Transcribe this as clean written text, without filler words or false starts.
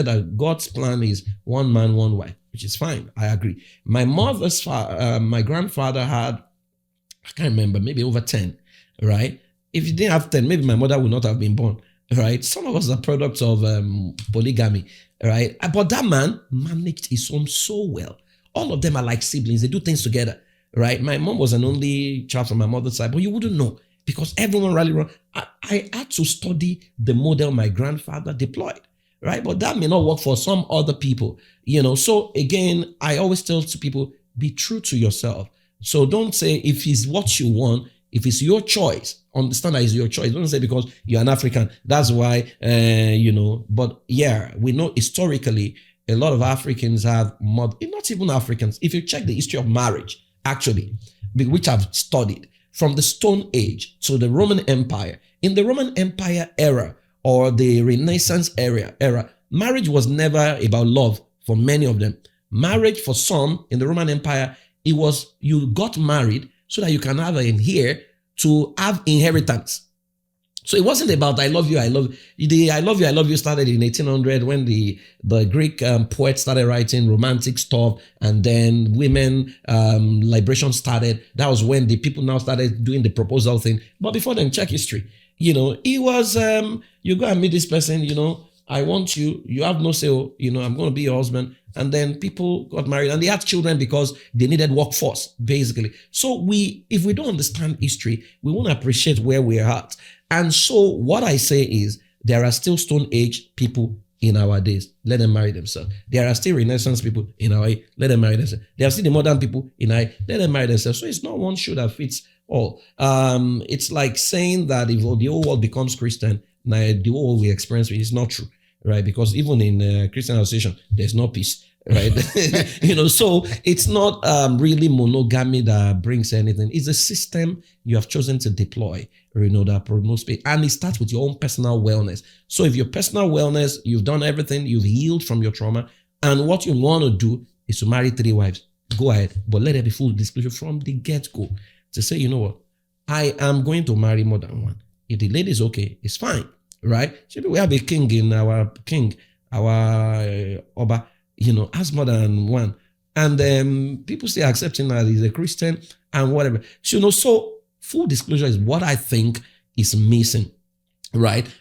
that God's plan is one man, one wife, which is fine. I agree. My my grandfather had, I can't remember, maybe over 10, right? If you didn't have 10, maybe my mother would not have been born, right? Some of us are products of polygamy, right? But that man managed his home so well. All of them are like siblings. They do things together, right? My mom was an only child from my mother's side, but you wouldn't know because everyone rallied around. I had to study the model my grandfather deployed, right? But that may not work for some other people, So again, I always tell to people, be true to yourself. So don't say if it's what you want, if it's your choice, understand that it's your choice. Don't say because you're an African, that's why, But yeah, we know historically, a lot of Africans have, not even Africans, if you check the history of marriage, actually, which I've studied, from the Stone Age to the Roman Empire. In the Roman Empire era or the Renaissance era, marriage was never about love for many of them. Marriage for some in the Roman Empire, it was you got married so that you can have an heir to have inheritance. So it wasn't about I love you, I love you. The I love you started in 1800 when the Greek poets started writing romantic stuff, and then women liberation started. That was when the people now started doing the proposal thing. But before then, check history. It was you go and meet this person. I want you. You have no say. I'm going to be your husband. And then people got married and they had children because they needed workforce, basically. So if we don't understand history, we won't appreciate where we're at. And so what I say is there are still Stone Age people in our days. Let them marry themselves. There are still Renaissance people in our age. Let them marry themselves. There are still the modern people in our age. Let them marry themselves. So it's not one shoe that fits all. It's like saying that if the whole world becomes Christian, now the whole world we experience is not true. Right, because even in Christian association, there's no peace, right? So it's not really monogamy that brings anything. It's a system you have chosen to deploy, that promotes peace, and it starts with your own personal wellness. So if your personal wellness, you've done everything, you've healed from your trauma, and what you want to do is to marry 3 wives, go ahead, but let there be full disclosure from the get-go to say, you know what, I am going to marry more than one. If the lady is okay, it's fine. Right? So we have a king in our Oba, has more than one. And people still accepting that he's a Christian and whatever. So full disclosure is what I think is missing, right?